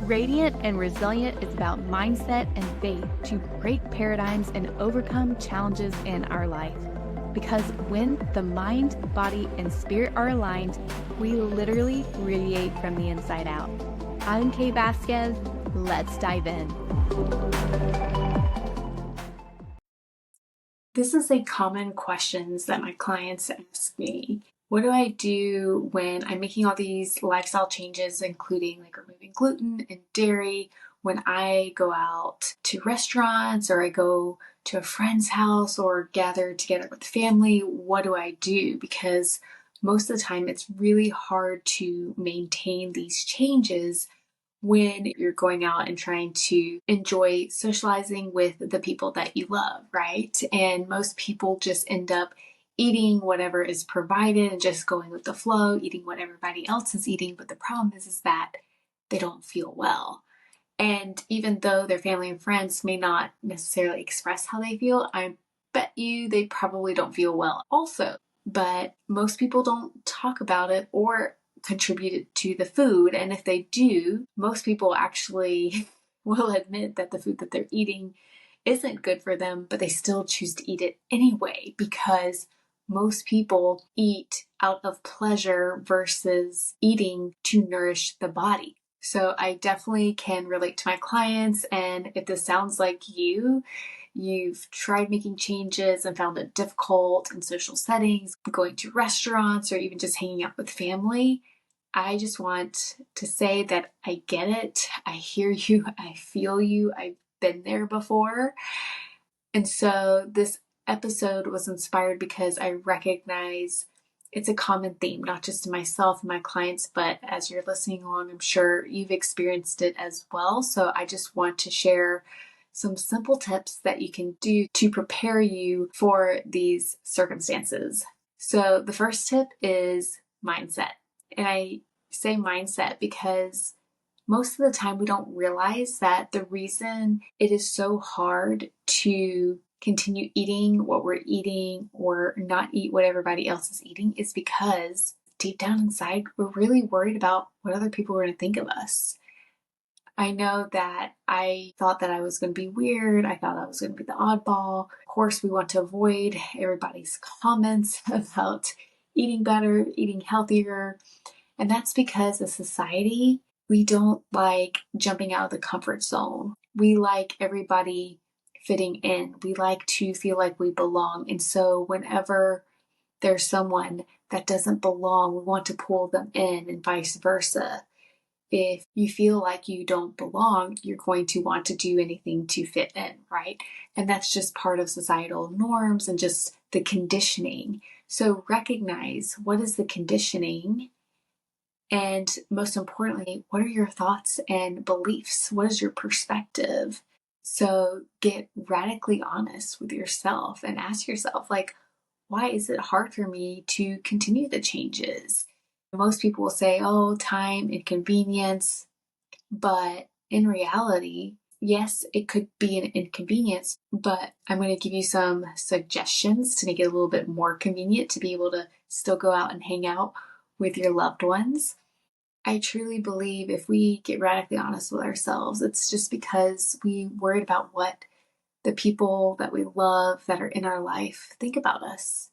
Radiant and Resilient is about mindset and faith to break paradigms and overcome challenges in our life. Because when the mind, body, and spirit are aligned, we literally radiate from the inside out. I'm Kay Vasquez. Let's dive in. This is a common question that my clients ask me. What do I do when I'm making all these lifestyle changes, including like removing gluten and dairy, when I go out to restaurants or I go to a friend's house or gather together with family? What do I do? Because most of the time it's really hard to maintain these changes when you're going out and trying to enjoy socializing with the people that you love, right? And most people just end up eating whatever is provided and just going with the flow, eating what everybody else is eating. But the problem is that they don't feel well. And even though their family and friends may not necessarily express how they feel, I bet you they probably don't feel well also. But most people don't talk about it or contribute to the food. And if they do, most people actually will admit that the food that they're eating isn't good for them, but they still choose to eat it anyway because most people eat out of pleasure versus eating to nourish the body. So I definitely can relate to my clients. And if this sounds like you've tried making changes and found it difficult in social settings, going to restaurants, or even just hanging out with family, I just want to say that I get it. I hear you. I feel you. I've been there before. And so this episode was inspired because I recognize it's a common theme, not just to myself and my clients, but as you're listening along, I'm sure you've experienced it as well. So I just want to share some simple tips that you can do to prepare you for these circumstances. So the first tip is mindset. And I say mindset because most of the time we don't realize that the reason it is so hard to continue eating what we're eating or not eat what everybody else is eating is because deep down inside, we're really worried about what other people are going to think of us. I know that I thought that I was going to be weird. I thought I was going to be the oddball. Of course, we want to avoid everybody's comments about eating better, eating healthier. And that's because as society, we don't like jumping out of the comfort zone. We like everybody fitting in. We like to feel like we belong. And so whenever there's someone that doesn't belong, we want to pull them in and vice versa. If you feel like you don't belong, you're going to want to do anything to fit in, right? And that's just part of societal norms and just the conditioning. So recognize what is the conditioning. And most importantly, what are your thoughts and beliefs? What is your perspective? So get radically honest with yourself and ask yourself, like, why is it hard for me to continue the changes? Most people will say, oh, time, inconvenience. But in reality, yes, it could be an inconvenience, but I'm going to give you some suggestions to make it a little bit more convenient to be able to still go out and hang out with your loved ones. I truly believe if we get radically honest with ourselves, it's just because we worried about what the people that we love that are in our life think about us.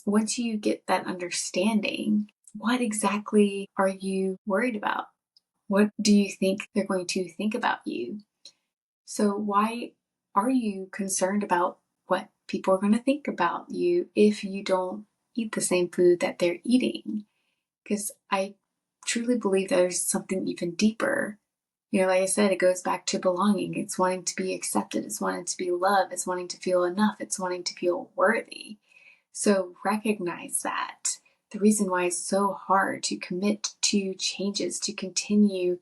Once you get that understanding, what exactly are you worried about? What do you think they're going to think about you? So why are you concerned about what people are going to think about you if you don't eat the same food that they're eating? Because I truly believe there's something even deeper. Like I said, it goes back to belonging. It's wanting to be accepted. It's wanting to be loved. It's wanting to feel enough. It's wanting to feel worthy. So recognize that. The reason why it's so hard to commit to changes, to continue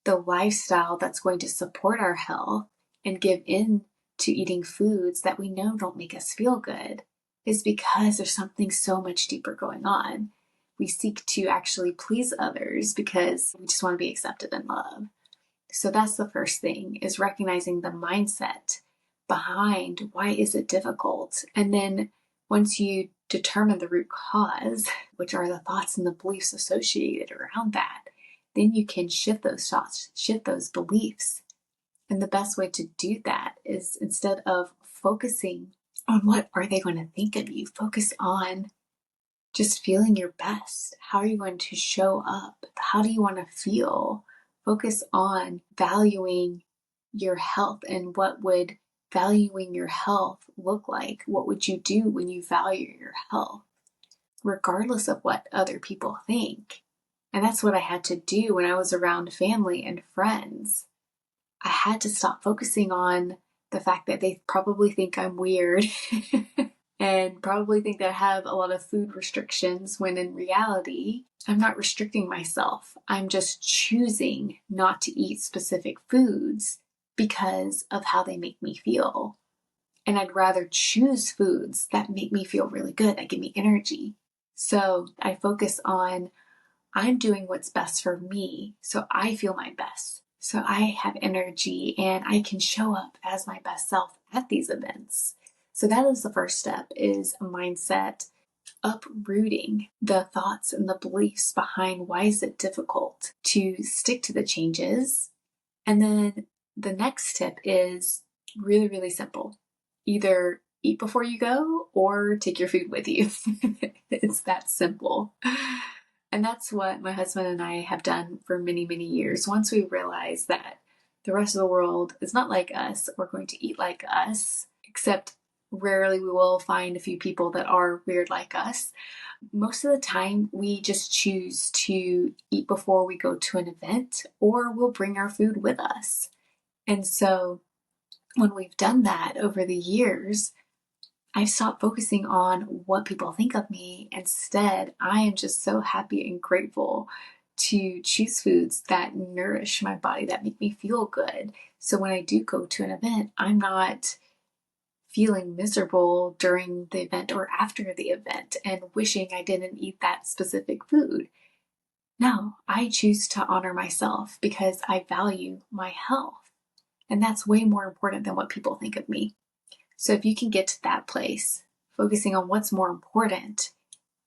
the lifestyle that's going to support our health and give in to eating foods that we know don't make us feel good, is because there's something so much deeper going on. We seek to actually please others because we just want to be accepted and loved. So that's the first thing, is recognizing the mindset behind why is it difficult. And then once you determine the root cause, which are the thoughts and the beliefs associated around that, then you can shift those thoughts, shift those beliefs. And the best way to do that is, instead of focusing on what are they going to think of you, focus on just feeling your best. How are you going to show up? How do you want to feel? Focus on valuing your health, and what would valuing your health look like? What would you do when you value your health, regardless of what other people think? And that's what I had to do when I was around family and friends. I had to stop focusing on the fact that they probably think I'm weird and probably think that I have a lot of food restrictions, when in reality, I'm not restricting myself. I'm just choosing not to eat specific foods because of how they make me feel. And I'd rather choose foods that make me feel really good, that give me energy. So I focus on, I'm doing what's best for me, so I feel my best, so I have energy and I can show up as my best self at these events. So that is the first step, is a mindset, uprooting the thoughts and the beliefs behind why is it difficult to stick to the changes. And then the next tip is really, really simple. Either eat before you go or take your food with you. It's that simple. And that's what my husband and I have done for many, many years. Once we realize that the rest of the world is not like us or going to eat like us, except rarely we will find a few people that are weird like us. Most of the time, we just choose to eat before we go to an event, or we'll bring our food with us. And so when we've done that over the years, I've stopped focusing on what people think of me. Instead, I am just so happy and grateful to choose foods that nourish my body, that make me feel good. So when I do go to an event, I'm not feeling miserable during the event or after the event and wishing I didn't eat that specific food. No, I choose to honor myself because I value my health. And that's way more important than what people think of me. So if you can get to that place, focusing on what's more important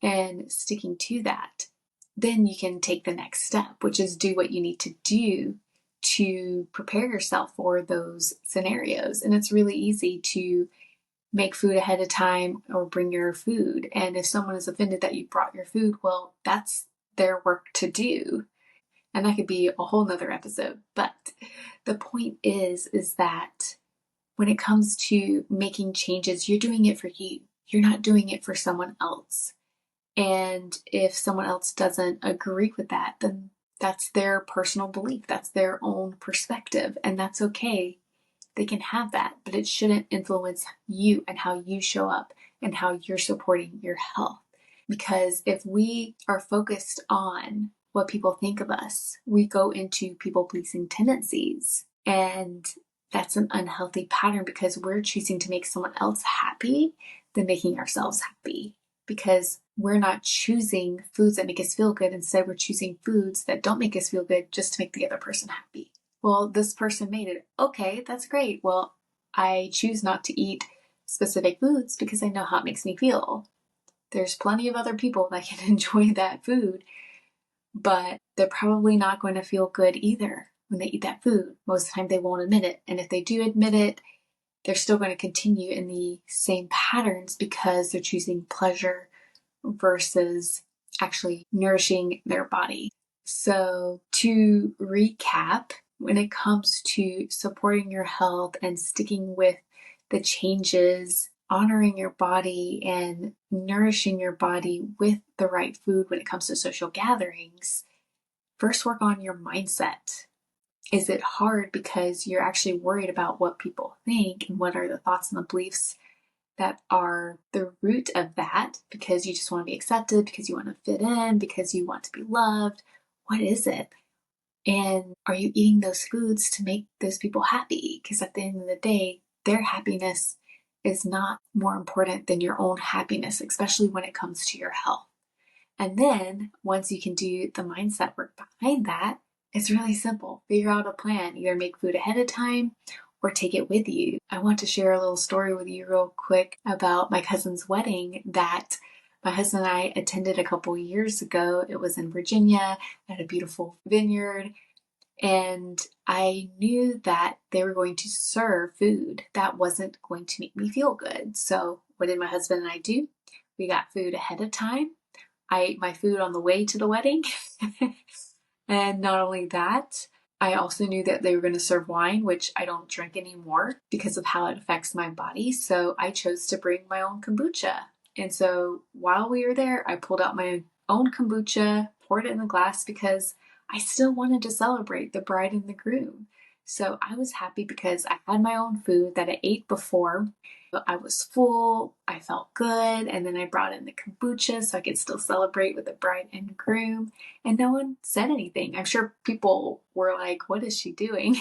and sticking to that, then you can take the next step, which is do what you need to do to prepare yourself for those scenarios. And it's really easy to make food ahead of time or bring your food. And if someone is offended that you brought your food, well, that's their work to do. And that could be a whole nother episode. But the point is that when it comes to making changes, you're doing it for you. You're not doing it for someone else. And if someone else doesn't agree with that, then that's their personal belief. That's their own perspective. And that's okay. They can have that, but it shouldn't influence you and how you show up and how you're supporting your health. Because if we are focused on what people think of us, we go into people-pleasing tendencies. And that's an unhealthy pattern, because we're choosing to make someone else happy than making ourselves happy. Because we're not choosing foods that make us feel good. Instead, we're choosing foods that don't make us feel good just to make the other person happy. Well, this person made it. Okay, that's great. Well, I choose not to eat specific foods because I know how it makes me feel. There's plenty of other people that can enjoy that food, but they're probably not going to feel good either when they eat that food. Most of the time they won't admit it. And if they do admit it, they're still going to continue in the same patterns because they're choosing pleasure versus actually nourishing their body. So to recap, when it comes to supporting your health and sticking with the changes, honoring your body and nourishing your body with the right food when it comes to social gatherings, first work on your mindset. Is it hard because you're actually worried about what people think, and what are the thoughts and the beliefs that are the root of that, because you just want to be accepted, because you want to fit in, because you want to be loved? What is it? And are you eating those foods to make those people happy? Because at the end of the day, their happiness is not more important than your own happiness, especially when it comes to your health. And then once you can do the mindset work behind that, it's really simple. Figure out a plan. Either make food ahead of time or take it with you. I want to share a little story with you real quick about my cousin's wedding that my husband and I attended a couple years ago. It was in Virginia at a beautiful vineyard. And I knew that they were going to serve food that wasn't going to make me feel good. So what did my husband and I do? We got food ahead of time. I ate my food on the way to the wedding. And not only that, I also knew that they were going to serve wine, which I don't drink anymore because of how it affects my body. So I chose to bring my own kombucha. And so while we were there, I pulled out my own kombucha, poured it in the glass because I still wanted to celebrate the bride and the groom. So I was happy because I had my own food that I ate before. I was full, I felt good, and then I brought in the kombucha so I could still celebrate with the bride and groom. And no one said anything. I'm sure people were like, what is she doing?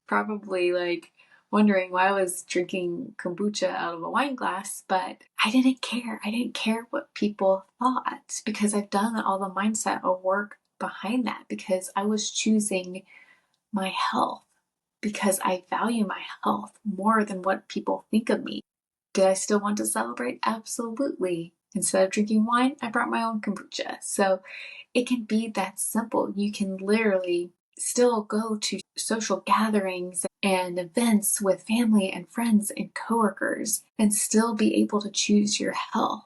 Probably like wondering why I was drinking kombucha out of a wine glass, but I didn't care. I didn't care what people thought because I've done all the mindset of work behind that because I was choosing my health because I value my health more than what people think of me. Did I still want to celebrate? Absolutely. Instead of drinking wine, I brought my own kombucha. So it can be that simple. You can literally still go to social gatherings and events with family and friends and coworkers and still be able to choose your health.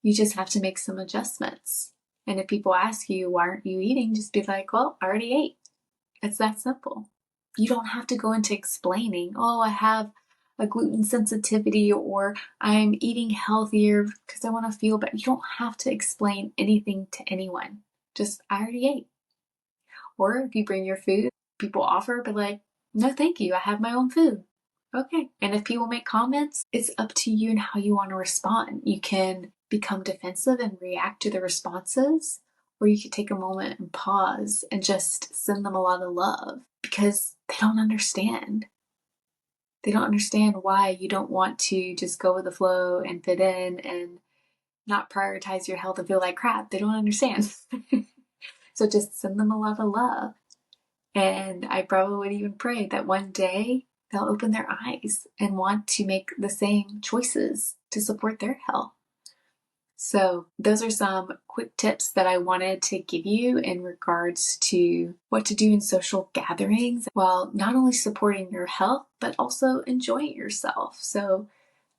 You just have to make some adjustments. And if people ask you, why aren't you eating? Just be like, well, I already ate. It's that simple. You don't have to go into explaining, oh, I have a gluten sensitivity or I'm eating healthier because I want to feel better. You don't have to explain anything to anyone. Just, I already ate. Or if you bring your food, people offer, but like, no, thank you. I have my own food. Okay. And if people make comments, it's up to you and how you want to respond. You can become defensive and react to the responses, or you could take a moment and pause and just send them a lot of love because they don't understand. They don't understand why you don't want to just go with the flow and fit in and not prioritize your health and feel like crap. They don't understand. So just send them a lot of love. And I probably would even pray that one day they'll open their eyes and want to make the same choices to support their health. So those are some quick tips that I wanted to give you in regards to what to do in social gatherings while not only supporting your health, but also enjoying yourself. So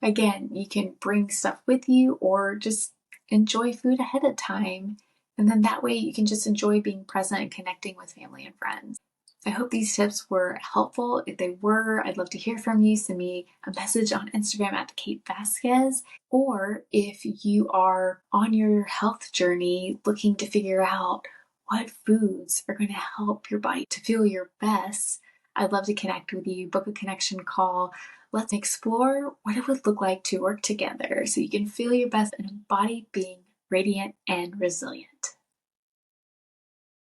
again, you can bring stuff with you or just enjoy food ahead of time. And then that way you can just enjoy being present and connecting with family and friends. I hope these tips were helpful. If they were, I'd love to hear from you. Send me a message on Instagram at Kate Vasquez. Or if you are on your health journey looking to figure out what foods are going to help your body to feel your best, I'd love to connect with you, book a connection call. Let's explore what it would look like to work together so you can feel your best and embody being radiant and resilient.